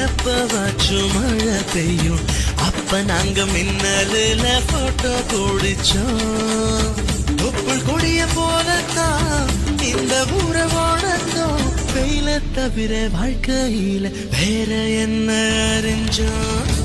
எப்பவாச்சும் மழை பெய்யும், அப்ப நாங்க மின்னலுல போட்டோ பிடிச்சோம். தொப்புள் கொடிய போலத்தான் இந்த ஊரை வாழ்ந்தோம், வெயில தவிர வாழ்க்கையில வேற என்ன அறிஞ்சோம்.